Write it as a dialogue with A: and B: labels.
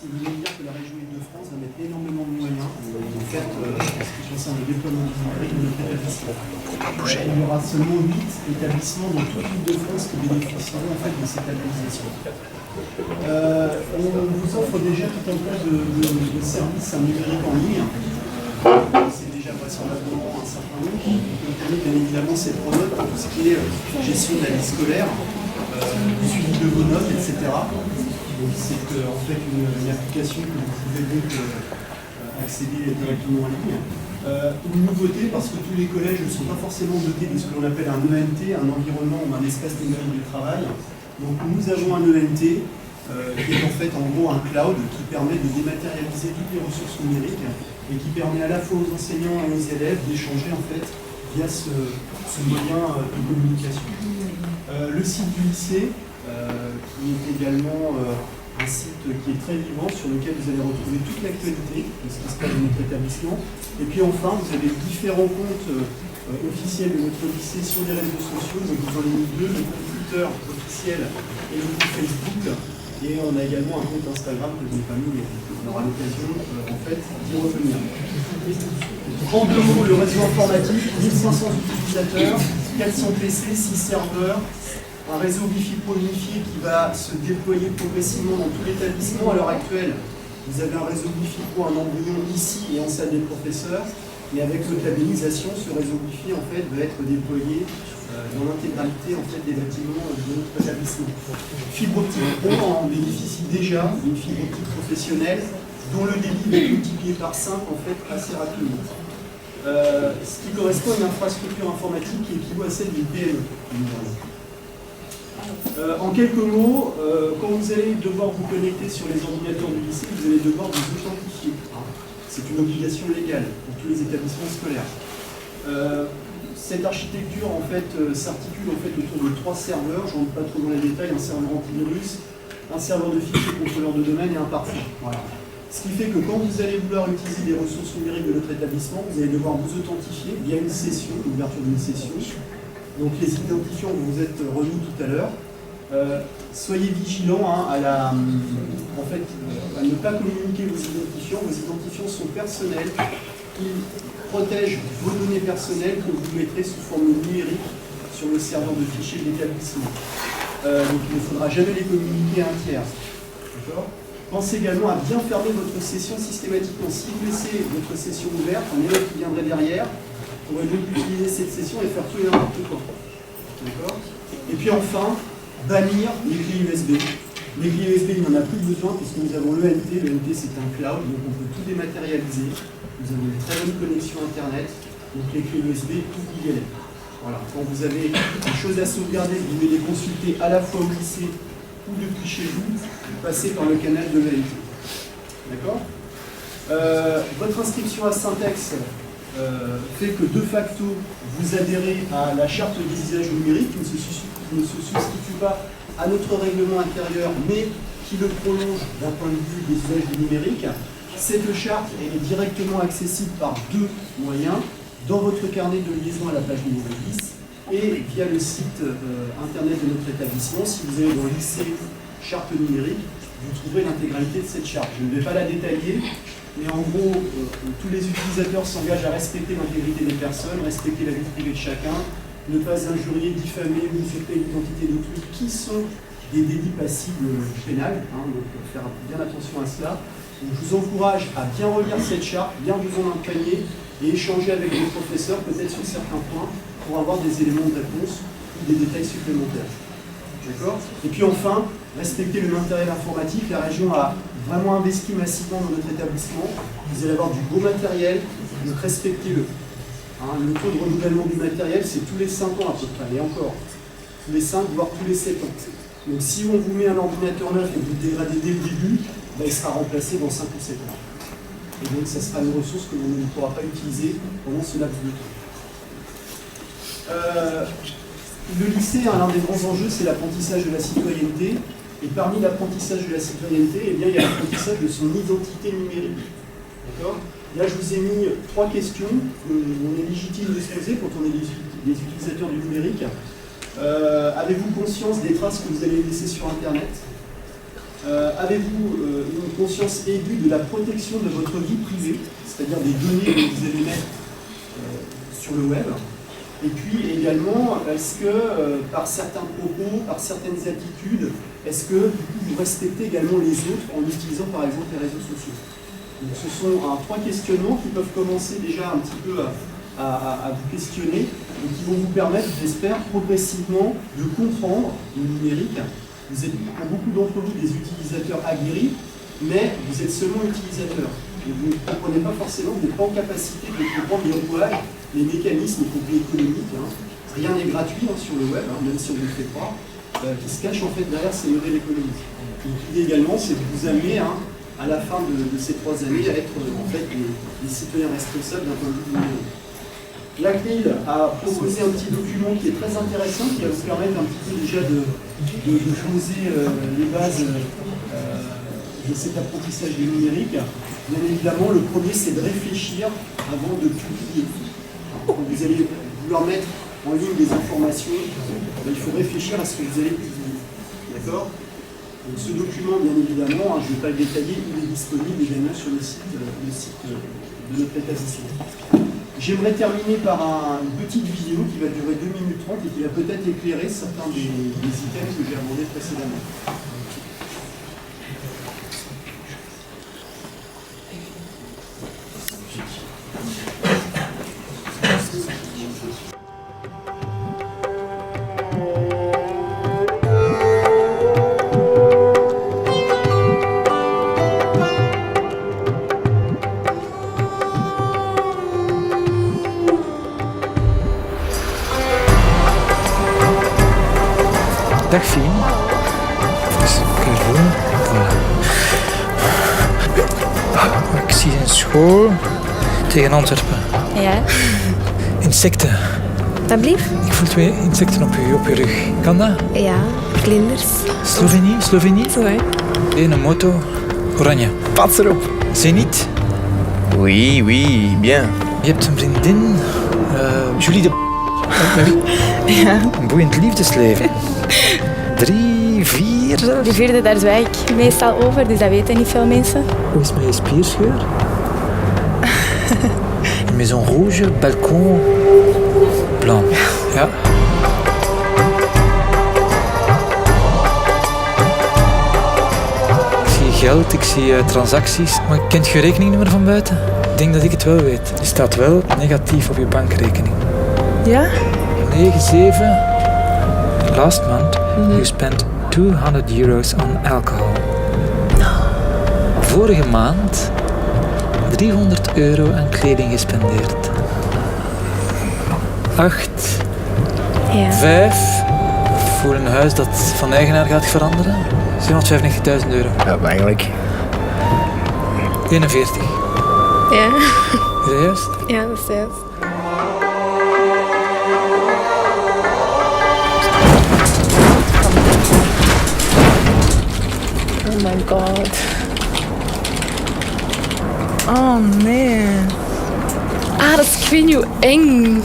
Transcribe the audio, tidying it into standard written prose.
A: c'est de dire que la région Île-de-France va mettre énormément de moyens en fait, en ce qui concerne le déploiement du numérique de notre établissement. Il y aura seulement 8 établissements dans toute l'Île-de-France qui bénéficieront en fait de cette labellisation. On vous offre déjà tout un tas de services numériques en ligne. C'est déjà vraisemblablement un certain nombre qui permet bien évidemment cette pronote pour tout ce qui est gestion de la vie scolaire, suivi de vos notes, etc. Donc c'est en fait une application que vous pouvez donc accéder directement en ligne. Une nouveauté, parce que tous les collèges ne sont pas forcément dotés de ce que l'on appelle un ENT, un environnement ou un espace numérique de travail. Donc nous avons un ENT qui est en fait en gros un cloud qui permet de dématérialiser toutes les ressources numériques et qui permet à la fois aux enseignants et aux élèves d'échanger en fait via ce moyen de communication. Le site du lycée, qui est également un site qui est très vivant, sur lequel vous allez retrouver toute l'actualité de ce qui se passe dans notre établissement. Et puis enfin, vous avez différents comptes officiels de notre lycée sur les réseaux sociaux. Donc vous en avez mis deux, le compte Twitter officiel et le compte Facebook. Et on a également un compte Instagram que je n'ai pas mis, mais on aura l'occasion en fait d'y revenir. En deux mots, le réseau informatique, 1500 utilisateurs, 400 PC, 6 serveurs, un réseau Wi-Fi Pro unifié qui va se déployer progressivement dans tout l'établissement. À l'heure actuelle, vous avez un réseau Wi-Fi Pro, un embryon ici et en salle des professeurs. Et avec notre labellisation, ce réseau Wi-Fi en fait, va être déployé dans l'intégralité en fait, des bâtiments de notre établissement. Fibre optique Pro en bénéficie déjà d'une fibre optique professionnelle dont le débit va être multiplié par 5 en fait, assez rapidement. Ce qui correspond à une infrastructure informatique qui équivaut à celle d'une PME. En quelques mots, quand vous allez devoir vous connecter sur les ordinateurs du lycée, vous allez devoir vous authentifier. C'est une obligation légale pour tous les établissements scolaires. Cette architecture en fait, s'articule en fait, autour de 3 serveurs, je ne rentre pas trop dans les détails, un serveur antivirus, un serveur de fichiers contrôleur de domaine et un pare-feu. Voilà. Ce qui fait que quand vous allez vouloir utiliser les ressources numériques de notre établissement, vous allez devoir vous authentifier via une session, l'ouverture d'une session. Donc les identifiants vont vous être remis tout à l'heure. Soyez vigilants à ne pas communiquer vos identifiants. Vos identifiants sont personnels. Ils protègent vos données personnelles que vous mettrez sous forme numérique sur le serveur de fichiers de l'établissement. Donc il ne faudra jamais les communiquer à un tiers. D'accord ? Pensez également à bien fermer votre session systématiquement. Si vous laissez votre session ouverte, un élève qui viendrait derrière pourrait donc utiliser cette session et faire tout et n'importe quoi. D'accord ? Et puis enfin, bannir les clés USB. Les clés USB, il n'en a plus besoin puisque nous avons l'ENT. L'ENT, c'est un cloud, donc on peut tout dématérialiser. Nous avons une très bonne connexion Internet. Donc les clés USB, oubliez-les. Voilà. Quand vous avez des choses à sauvegarder, vous devez les consulter à la fois au lycée ou depuis chez vous, passez par le canal de l'ENT. D'accord ? Votre inscription à Syntex fait que de facto, vous adhérez à la charte des usages numériques qui ne se substitue pas à notre règlement intérieur, mais qui le prolonge d'un point de vue des usages du numérique. Cette charte est directement accessible par 2 moyens, dans votre carnet de liaison à la page numéro 10 et via le site internet de notre établissement. Si vous allez dans le lycée charte numérique, vous trouverez l'intégralité de cette charte. Je ne vais pas la détailler, mais en gros, tous les utilisateurs s'engagent à respecter l'intégrité des personnes, respecter la vie privée de chacun, ne pas injurier, diffamer ou usurper l'identité d'autrui, qui sont des délits passibles pénals, donc faire bien attention à cela. Donc, je vous encourage à bien relire cette charte, bien vous en imprégner et échanger avec vos professeurs, peut-être sur certains points, pour avoir des éléments de réponse ou des détails supplémentaires. D'accord ? Et puis enfin, respecter le matériel informatique. La région a vraiment investi massivement dans notre établissement. Vous allez avoir du beau matériel, donc respectez-le. Le taux de renouvellement du matériel, c'est tous les 5 ans à peu près, et encore, tous les 5, voire tous les 7 ans. Donc si on vous met un ordinateur neuf et que vous le dégradez dès le début, il sera remplacé dans 5 ou 7 ans. Et donc ça sera une ressource que l'on ne pourra pas utiliser pendant ce laps de temps. Le lycée, l'un des grands enjeux, c'est l'apprentissage de la citoyenneté. Et parmi l'apprentissage de la citoyenneté, il y a l'apprentissage de son identité numérique. D'accord ? Là, je vous ai mis 3 questions qu'on est légitime de se poser quand on est des utilisateurs du numérique. Avez-vous conscience des traces que vous allez laisser sur Internet ? Avez-vous une conscience aiguë de la protection de votre vie privée, c'est-à-dire des données que vous allez mettre sur le web? Et puis également, est-ce que par certains propos, par certaines attitudes, est-ce que vous respectez également les autres en utilisant par exemple les réseaux sociaux? Donc, ce sont trois questionnements qui peuvent commencer déjà un petit peu à vous questionner et qui vont vous permettre, j'espère, progressivement de comprendre le numérique. Vous êtes pour beaucoup d'entre vous des utilisateurs aguerris, mais vous êtes seulement utilisateurs. Et vous ne comprenez pas forcément, vous n'êtes pas en capacité de comprendre les rouages, les mécanismes, y compris économiques. Rien n'est gratuit sur le web, même si on ne le fait pas, qui se cache en fait derrière ces modèles économiques. L'idée également, c'est de vous amener à la fin de ces 3 années à être en fait des citoyens responsables d'un point de vue numérique. La CNIL a proposé un petit document qui est très intéressant, qui va vous permettre un petit peu déjà de poser les bases de cet apprentissage du numérique. Bien évidemment, le premier, c'est de réfléchir avant de publier. Quand vous allez vouloir mettre en ligne des informations, il faut réfléchir à ce que vous allez publier. D'accord? Donc, ce document, bien évidemment, je ne vais pas le détailler, il est disponible également sur le site de notre établissement. J'aimerais terminer par une petite vidéo qui va durer 2 minutes 30 et qui va peut-être éclairer certains des items que j'ai abordés précédemment.
B: Dag Fien. Dus Caroline. Voilà. Ik zie een school tegen Antwerpen.
C: Ja,
B: Insecten.
C: dat blieft?
B: Ik voel 2 insecten op je rug. Kan dat?
C: Ja, vlinders.
B: Slovenie?
C: Zo hè.
B: Een moto. Oranje.
D: Pas erop.
B: Zenit.
D: Oui, oui, bien.
B: Je hebt een vriendin. Julie de...
C: Ja.
B: Een boeiend liefdesleven. 3, 4 zelfs.
C: De 4e, daar zwijg ik meestal over, dus dat weten niet veel mensen.
B: Hoe is het met je spierscheur? Maison rouge, balkon, blanc. Ja. Ik zie geld, ik zie transacties. Maar kent je rekeningnummer van buiten? Ik denk dat ik het wel weet. Je staat wel negatief op je bankrekening.
C: Ja?
B: 9-7. Last month, you spent €200 on alcohol. Vorige maand €300 aan kleding gespendeerd. 8.
C: Ja.
B: 5. Voor een huis dat van eigenaar gaat veranderen. €795.000.
D: Ja, eigenlijk.
B: 41.
C: Ja.
B: Is dat juist?
C: Ja, dat is juist. Oh my god. Oh nee. Ah, dat is, ik weet niet hoe eng.